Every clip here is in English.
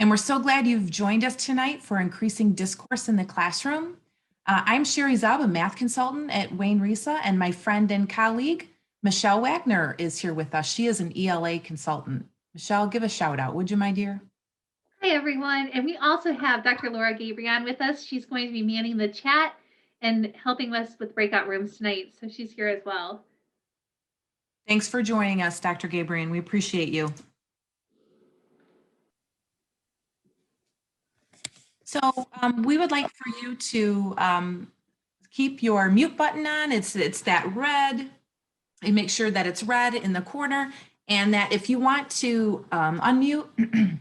And we're so glad you've joined us tonight for Increasing Discourse in the Classroom. I'm Sherry Zub, a math consultant at Wayne Risa, and my friend and colleague, Michelle Wagner, is here with us. She is an ELA consultant. Michelle, give a shout out, would you, my dear? Hi, everyone. And we also have Dr. Laura Gabrion with us. She's going to be manning the chat and helping us with breakout rooms tonight. So she's here as well. Thanks for joining us, Dr. Gabrion. We appreciate you. So we would like for you to keep your mute button on. It's that red, and make sure that it's red in the corner, and that if you want to unmute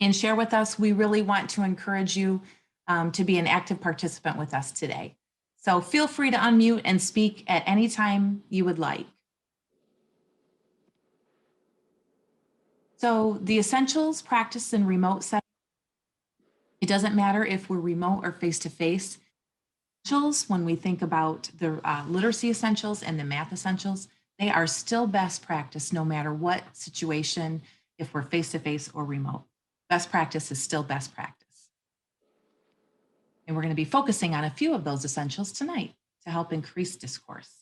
and share with us, we really want to encourage you to be an active participant with us today. So feel free to unmute and speak at any time you would like. So the essentials practice in remote settings. It doesn't matter if we're remote or face-to-face. Essentials, when we think about the literacy essentials and the math essentials, they are still best practice no matter what situation, if we're face-to-face or remote. Best practice is still best practice. And we're going to be focusing on a few of those essentials tonight to help increase discourse.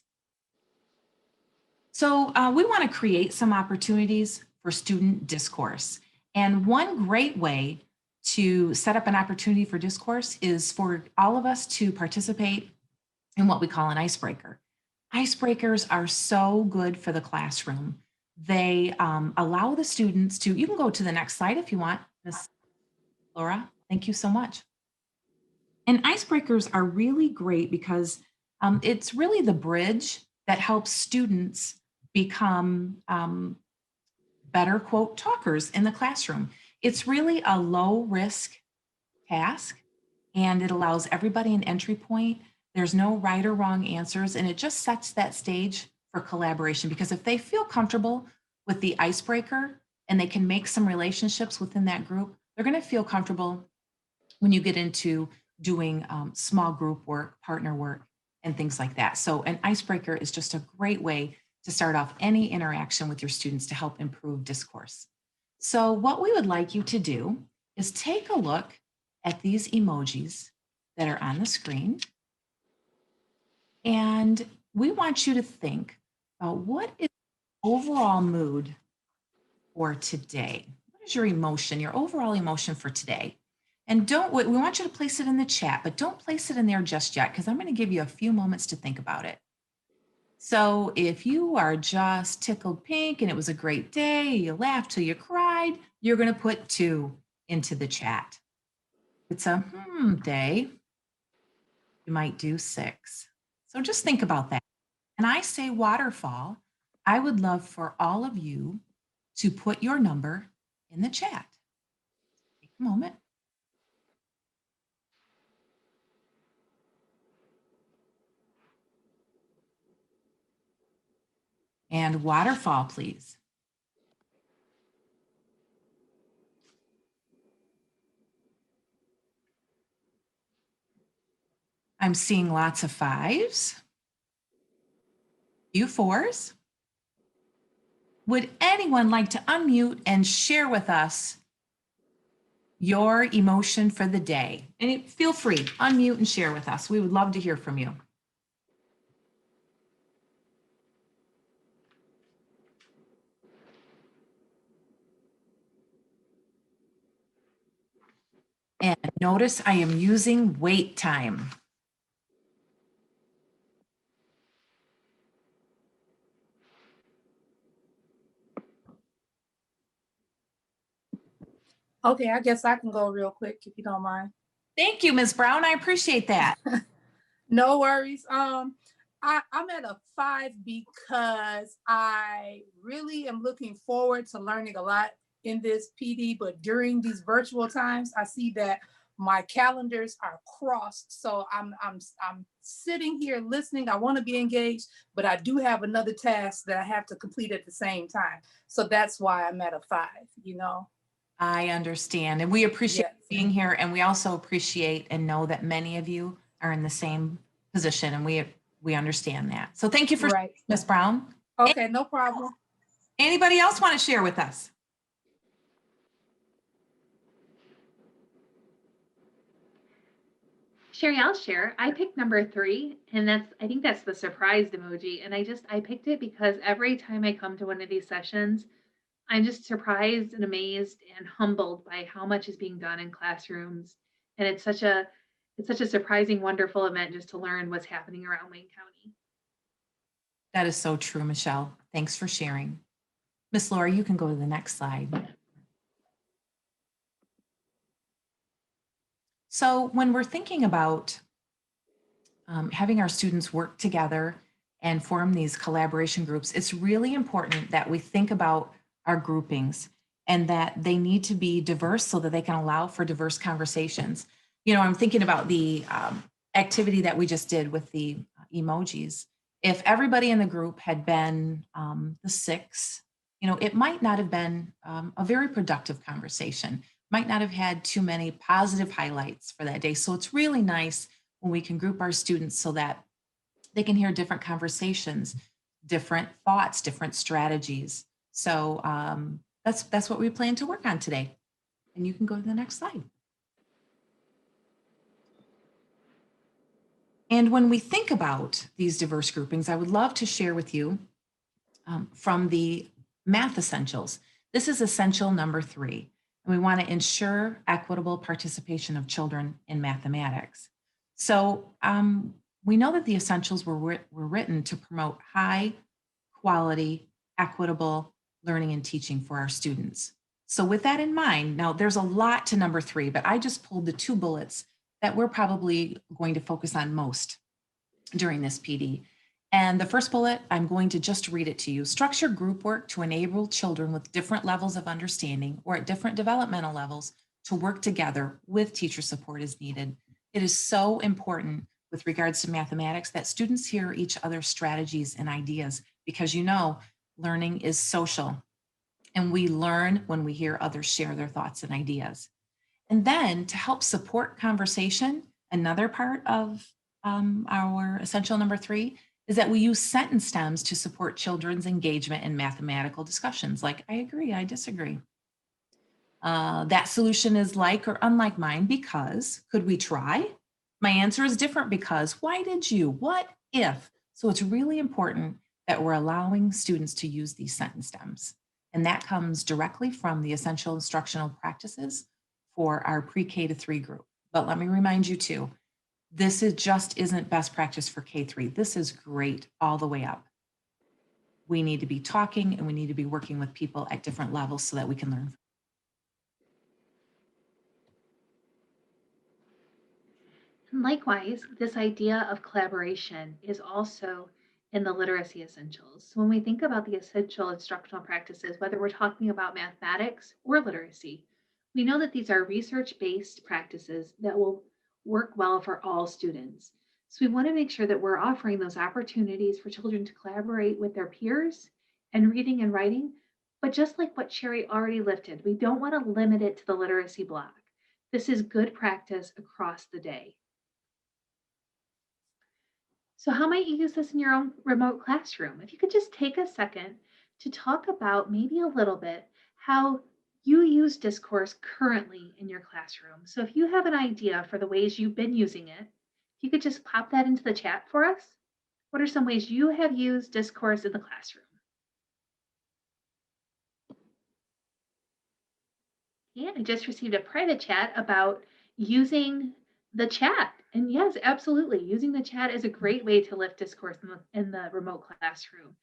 So we want to create some opportunities for student discourse. And one great way to set up an opportunity for discourse is for all of us to participate in what we call an icebreaker. Icebreakers are so good for the classroom. They allow the students to, you can go to the next slide if you want, Ms. Laura, thank you so much. And icebreakers are really great because it's really the bridge that helps students become better, quote, talkers in the classroom. It's really a low risk task, and it allows everybody an entry point. There's no right or wrong answers, and it just sets that stage for collaboration, because if they feel comfortable with the icebreaker and they can make some relationships within that group, they're going to feel comfortable when you get into doing small group work, partner work, and things like that. So an icebreaker is just a great way to start off any interaction with your students to help improve discourse. So what we would like you to do is take a look at these emojis that are on the screen. And we want you to think about what is the overall mood for today. What is your emotion, your overall emotion for today? And we want you to place it in the chat, but don't place it in there just yet, because I'm going to give you a few moments to think about it. So if you are just tickled pink and it was a great day, you laughed till you cried, you're going to put 2 into the chat. It's a day, you might do 6. So just think about that. And I say waterfall, I would love for all of you to put your number in the chat. Take a moment. And waterfall, please. I'm seeing lots of 5s, few 4s. Would anyone like to unmute and share with us your emotion for the day? And feel free, unmute and share with us. We would love to hear from you. And notice I am using wait time. Okay, I guess I can go real quick if you don't mind. Thank you, Ms. Brown. I appreciate that. No worries. I'm at a 5 because I really am looking forward to learning a lot in this PD, but during these virtual times, I see that my calendars are crossed. So I'm sitting here listening. I want to be engaged, but I do have another task that I have to complete at the same time. So that's why I'm at a 5, you know. I understand, and we appreciate being here, and we also appreciate and know that many of you are in the same position, and we understand that. So thank you for right, Ms. Brown. Okay, no problem. Anybody else want to share with us? Sherry, I'll share. I picked number 3, and I think that's the surprised emoji. And I picked it because every time I come to one of these sessions, I'm just surprised and amazed and humbled by how much is being done in classrooms. And it's such a surprising, wonderful event just to learn what's happening around Wayne County. That is so true, Michelle. Thanks for sharing. Miss Laura, you can go to the next slide. So when we're thinking about having our students work together and form these collaboration groups, it's really important that we think about our groupings and that they need to be diverse so that they can allow for diverse conversations. You know, I'm thinking about the activity that we just did with the emojis. If everybody in the group had been the 6, you know, it might not have been a very productive conversation, might not have had too many positive highlights for that day. So it's really nice when we can group our students so that they can hear different conversations, different thoughts, different strategies. So that's what we plan to work on today. And you can go to the next slide. And when we think about these diverse groupings, I would love to share with you from the math essentials. This is essential number 3. And we want to ensure equitable participation of children in mathematics. So we know that the essentials were written to promote high quality, equitable learning and teaching for our students. So with that in mind, now there's a lot to number 3, but I just pulled the 2 bullets that we're probably going to focus on most during this PD. And the first bullet, I'm going to just read it to you. Structure group work to enable children with different levels of understanding or at different developmental levels to work together with teacher support as needed. It is so important with regards to mathematics that students hear each other's strategies and ideas because you know, learning is social and we learn when we hear others share their thoughts and ideas. And then to help support conversation, another part of our essential number 3 is that we use sentence stems to support children's engagement in mathematical discussions. Like, I agree, I disagree. That solution is like or unlike mine because, could we try? My answer is different because, why did you? What if? So it's really important that we're allowing students to use these sentence stems. And that comes directly from the essential instructional practices for our pre-K to 3 group. But let me remind you too, this isn't best practice for K3. This is great all the way up. We need to be talking and we need to be working with people at different levels so that we can learn. And likewise, this idea of collaboration is also in the literacy essentials. So when we think about the essential instructional practices, whether we're talking about mathematics or literacy, we know that these are research-based practices that will work well for all students. So we want to make sure that we're offering those opportunities for children to collaborate with their peers and reading and writing. But just like what Sherry already lifted, we don't want to limit it to the literacy block. This is good practice across the day. So how might you use this in your own remote classroom? If you could just take a second to talk about maybe a little bit how you use Discourse currently in your classroom. So if you have an idea for the ways you've been using it, if you could just pop that into the chat for us. What are some ways you have used Discourse in the classroom? Yeah, I just received a private chat about using the chat. And yes, absolutely. Using the chat is a great way to lift Discourse in the remote classroom.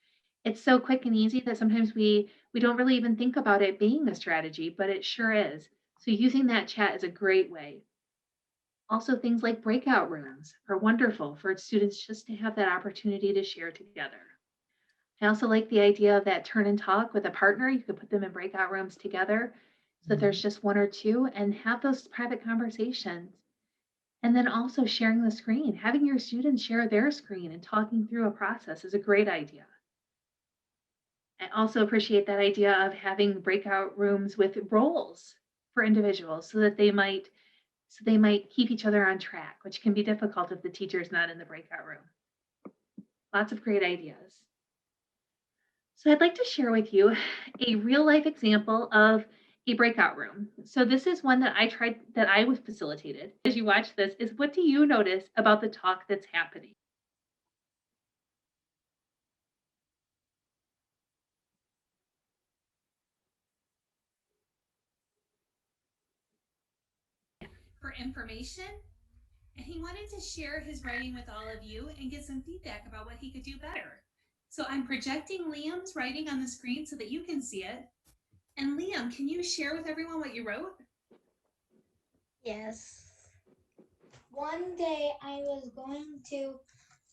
It's so quick and easy that sometimes we don't really even think about it being a strategy, but it sure is. So using that chat is a great way. Also, things like breakout rooms are wonderful for students just to have that opportunity to share together. I also like the idea of that turn and talk with a partner. You could put them in breakout rooms together so that there's just 1 or 2 and have those private conversations. And then also sharing the screen, having your students share their screen and talking through a process is a great idea. I also appreciate that idea of having breakout rooms with roles for individuals so that they might keep each other on track, which can be difficult if the teacher is not in the breakout room. Lots of great ideas. So I'd like to share with you a real life example of a breakout room. So this is one that I was facilitated. As you watch this, is what do you notice about the talk that's happening? For information, and he wanted to share his writing with all of you and get some feedback about what he could do better. So I'm projecting Liam's writing on the screen so that you can see it. And Liam, can you share with everyone what you wrote? Yes. One day I was going to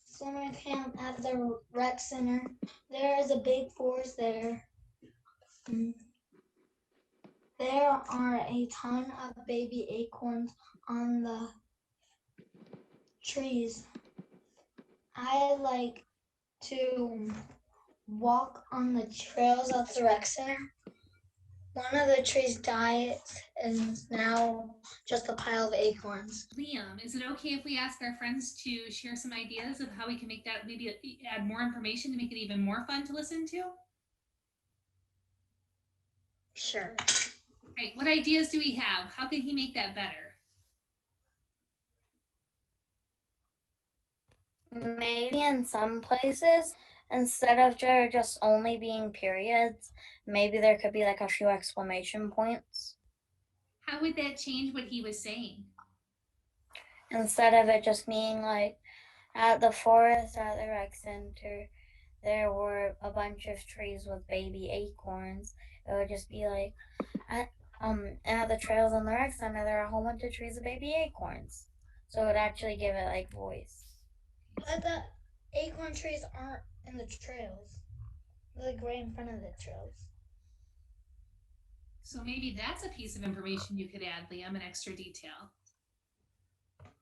summer camp at the rec center. There is a big forest there. There are a ton of baby acorns on the trees. I like to walk on the trails at the rec center. One of the trees died and is now just a pile of acorns. Liam, is it okay if we ask our friends to share some ideas of how we can make that, maybe add more information to make it even more fun to listen to? Sure. Right, what ideas do we have? How can he make that better? Maybe in some places, instead of there just only being periods, maybe there could be like a few exclamation points. How would that change what he was saying? Instead of it just being like, at the forest at the rec center, there were a bunch of trees with baby acorns. It would just be like, at the trails in the rec center, there are a whole bunch of trees with baby acorns. So it would actually give it like voice. But the acorn trees aren't in the trails. They're like right in front of the trails. So maybe that's a piece of information you could add, Liam, an extra detail.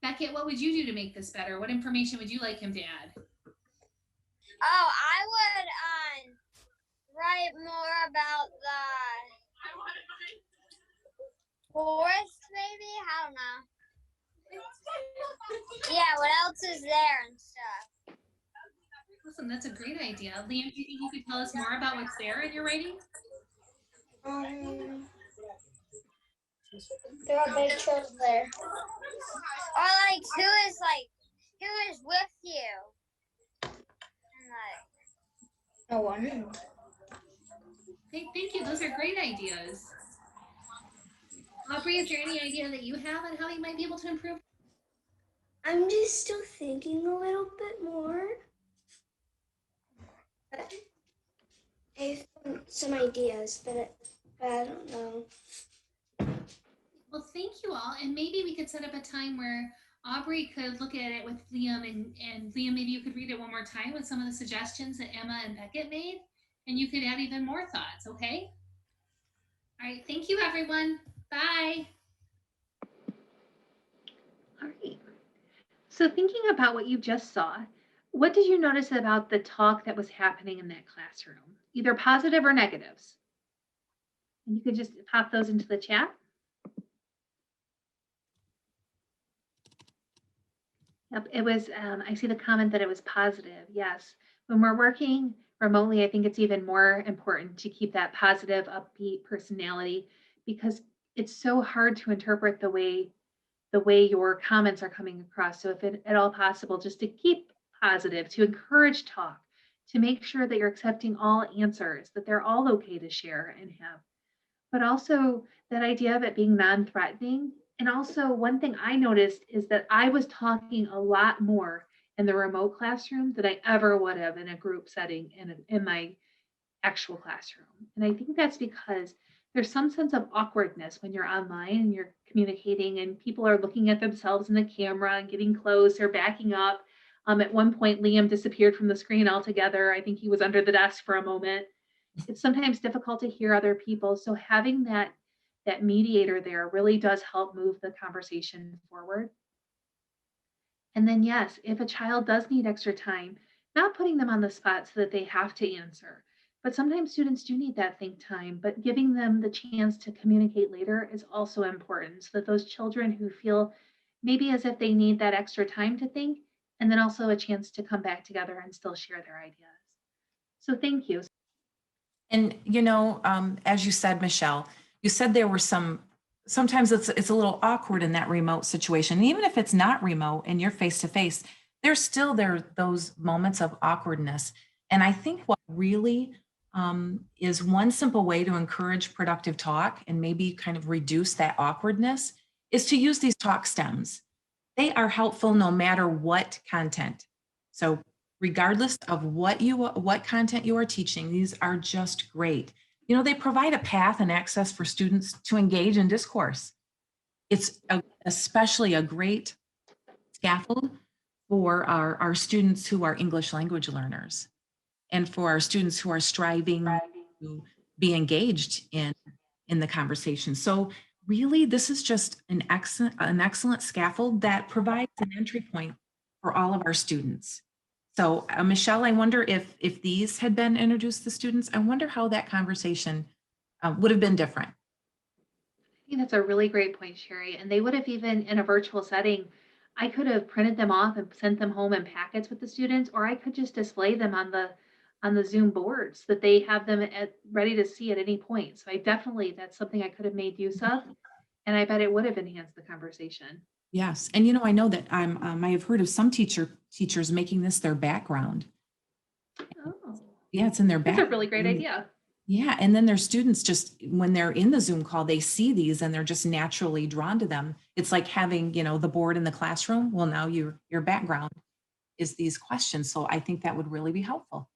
Beckett, what would you do to make this better? What information would you like him to add? Oh, I would write more about the forest, maybe? I don't know. Yeah, what else is there and stuff. Awesome, that's a great idea. Liam, do you think you could tell us more about what's there in your writing? There are big trails there. Or like who is with you? And like No one. Okay, thank you. Those are great ideas. Aubrey, is there any idea that you have on how you might be able to improve? I'm just still thinking a little bit more. I have some ideas, but I don't know. Well, thank you all. And maybe we could set up a time where Aubrey could look at it with Liam, and Liam, maybe you could read it one more time with some of the suggestions that Emma and Beckett made, and you could add even more thoughts, okay? All right, thank you, everyone. Bye. All right. So thinking about what you just saw, what did you notice about the talk that was happening in that classroom, either positive or negatives? And you could just pop those into the chat. Yep, it was, I see the comment that it was positive. Yes. When we're working remotely, I think it's even more important to keep that positive, upbeat personality because it's so hard to interpret the way your comments are coming across. So if at all possible, just to keep positive, to encourage talk, to make sure that you're accepting all answers, that they're all okay to share and have. But also that idea of it being non-threatening. And also one thing I noticed is that I was talking a lot more in the remote classroom than I ever would have in a group setting in my actual classroom. And I think that's because there's some sense of awkwardness when you're online and you're communicating and people are looking at themselves in the camera and getting close or backing up. At one point, Liam disappeared from the screen altogether. I think he was under the desk for a moment. It's sometimes difficult to hear other people. So having that mediator there really does help move the conversation forward. And then, yes, if a child does need extra time, not putting them on the spot so that they have to answer, but sometimes students do need that think time, but giving them the chance to communicate later is also important so that those children who feel maybe as if they need that extra time to think, and then also a chance to come back together and still share their ideas. So thank you. And, as you said, Michelle, You said there were sometimes it's a little awkward in that remote situation. And even if it's not remote and you're face to face, there are those moments of awkwardness. And I think what really is one simple way to encourage productive talk and maybe kind of reduce that awkwardness is to use these talk stems. They are helpful no matter what content. So regardless of what content you are teaching, these are just great. You know, they provide a path and access for students to engage in discourse. Especially a great scaffold for our students who are English language learners and for our students who are striving to be engaged in the conversation. So really, this is just an excellent scaffold that provides an entry point for all of our students. So Michelle, I wonder if these had been introduced to students, I wonder how that conversation would have been different. I think that's a really great point, Sherry. And they would have even in a virtual setting, I could have printed them off and sent them home in packets with the students, or I could just display them on the Zoom boards that they have them ready to see at any point. So I definitely, that's something I could have made use of. And I bet it would have enhanced the conversation. Yes, and you know, I know that I have heard of some teachers making this their background. Oh, Yeah, it's in their that's background. a really great idea. Yeah, and then their students just, when they're in the Zoom call, they see these and they're just naturally drawn to them. It's like having, you know, the board in the classroom. Well, now your background is these questions. So I think that would really be helpful.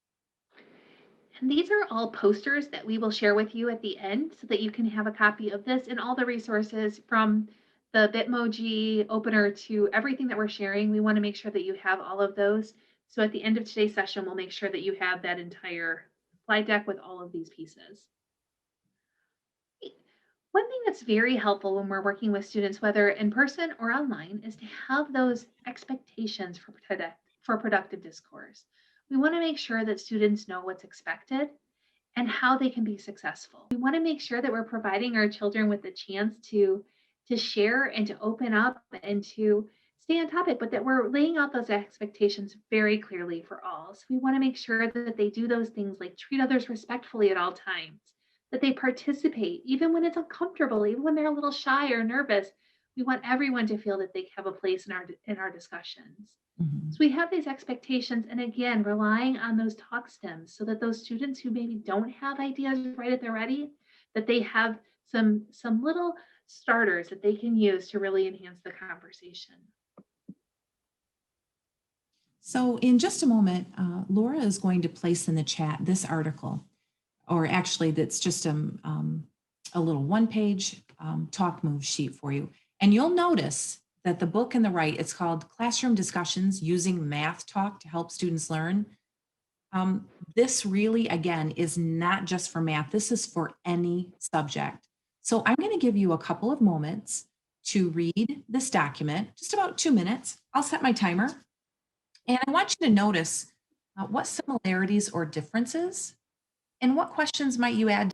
And these are all posters that we will share with you at the end so that you can have a copy of this and all the resources from the Bitmoji opener to everything that we're sharing. We want to make sure that you have all of those. So at the end of today's session, we'll make sure that you have that entire slide deck with all of these pieces. One thing that's very helpful when we're working with students, whether in person or online, is to have those expectations for productive discourse. We want to make sure that students know what's expected and how they can be successful. We want to make sure that we're providing our children with the chance to share and to open up and to stay on topic, but that we're laying out those expectations very clearly for all. So we want to make sure that they do those things like treat others respectfully at all times, that they participate even when it's uncomfortable, even when they're a little shy or nervous. We want everyone to feel that they have a place in our discussions. Mhm. So we have these expectations, and again, relying on those talk stems so that those students who maybe don't have ideas right at the ready, that they have some little starters that they can use to really enhance the conversation. So in just a moment, Laura is going to place in the chat this article, or actually that's just a little one-page talk move sheet for you. And you'll notice that the book in the right, it's called Classroom Discussions Using Math Talk to Help Students Learn. This really, again, is not just for math. This is for any subject. So I'm going to give you a couple of moments to read this document, just about 2 minutes. I'll set my timer. And I want you to notice what similarities or differences and what questions might you add.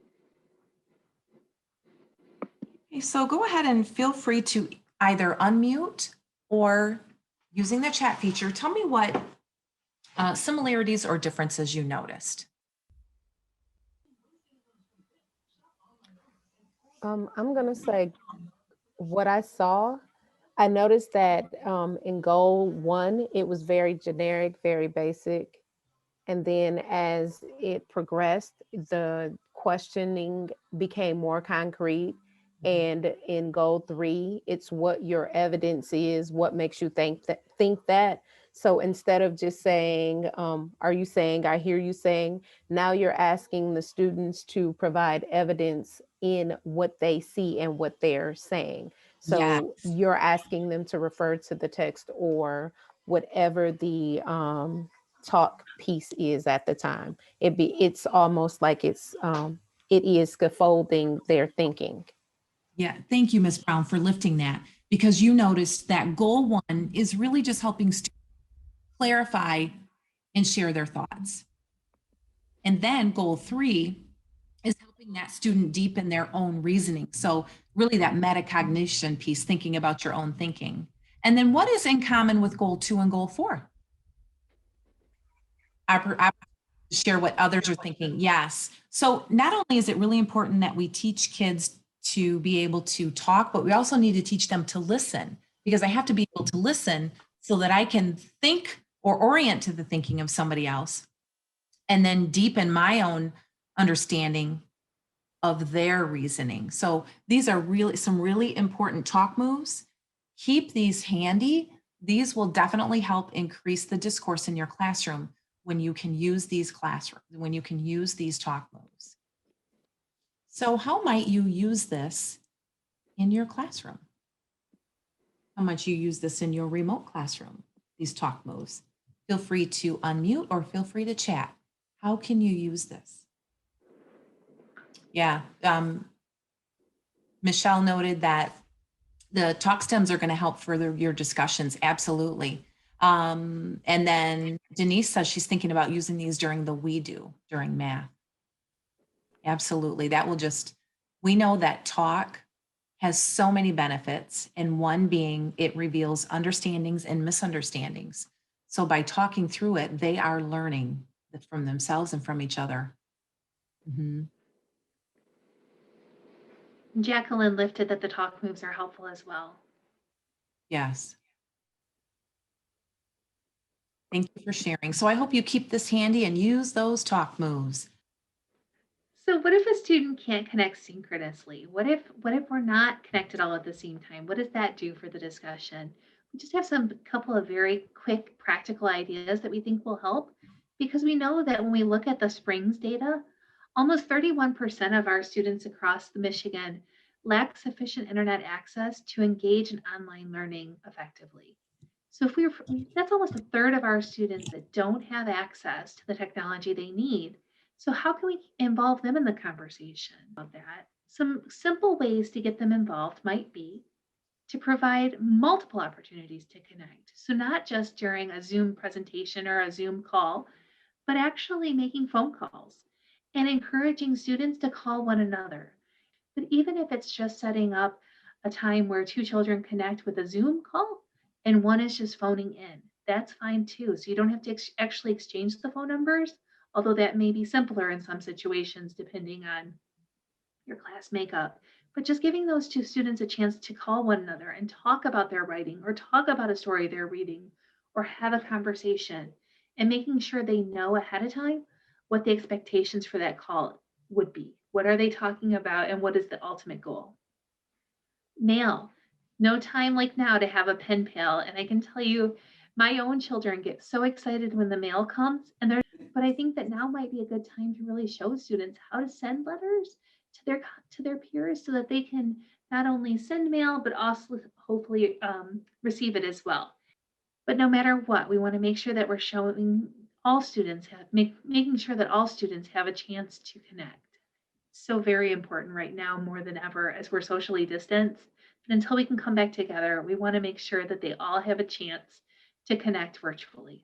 Okay, so go ahead and feel free to either unmute or using the chat feature, tell me what similarities or differences you noticed. I'm going to say what I saw. I noticed that in goal 1, it was very generic, very basic. And then as it progressed, the questioning became more concrete. And in goal 3, it's what your evidence is, what makes you think that. So instead of just saying, are you saying, I hear you saying, now you're asking the students to provide evidence in what they see and what they're saying. So Yes. you're asking them to refer to the text or whatever the talk piece is at the time. It's almost like it is scaffolding their thinking. Yeah, thank you, Ms. Brown, for lifting that, because you noticed that goal 1 is really just helping students clarify and share their thoughts. And then goal 3 is helping that student deepen their own reasoning. So really that metacognition piece, thinking about your own thinking. And then what is in common with goal 2 and goal 4? Share what others are thinking. Yes. So not only is it really important that we teach kids to be able to talk, but we also need to teach them to listen, because I have to be able to listen so that I can think or orient to the thinking of somebody else, and then deepen my own understanding of their reasoning. So these are really some really important talk moves. Keep these handy. These will definitely help increase the discourse in your classroom when you can use these talk moves. So how might you use this in your classroom? How might you use this in your remote classroom, these talk moves? Feel free to unmute or feel free to chat. How can you use this? Yeah, Michelle noted that the talk stems are going to help further your discussions. Absolutely. And then Denise says she's thinking about using these during the we do, during math. Absolutely. That will just, we know that talk has so many benefits, and one being it reveals understandings and misunderstandings. So by talking through it, they are learning from themselves and from each other. Mm-hmm. Jacqueline lifted that the talk moves are helpful as well. Yes. Thank you for sharing. So I hope you keep this handy and use those talk moves. So what if a student can't connect synchronously? What if we're not connected all at the same time? What does that do for the discussion? We just have some couple of very quick practical ideas that we think will help, because we know that when we look at the Springs data, almost 31% of our students across the Michigan lack sufficient internet access to engage in online learning effectively. So that's almost a third of our students that don't have access to the technology they need. So how can we involve them in the conversation about that? Some simple ways to get them involved might be to provide multiple opportunities to connect. So not just during a Zoom presentation or a Zoom call, but actually making phone calls and encouraging students to call one another. But even if it's just setting up a time where two children connect with a Zoom call and one is just phoning in, that's fine too. So you don't have to actually exchange the phone numbers, although that may be simpler in some situations depending on your class makeup. But just giving those two students a chance to call one another and talk about their writing or talk about a story they're reading or have a conversation, and making sure they know ahead of time what the expectations for that call would be. What are they talking about and what is the ultimate goal? Mail. No time like now to have a pen pal. And I can tell you, my own children get so excited when the mail comes, but I think that now might be a good time to really show students how to send letters to their peers so that they can not only send mail, but also hopefully receive it as well. But no matter what, we want to make sure that we're showing all students making sure that all students have a chance to connect. So very important right now more than ever as we're socially distanced. But until we can come back together, we want to make sure that they all have a chance to connect virtually.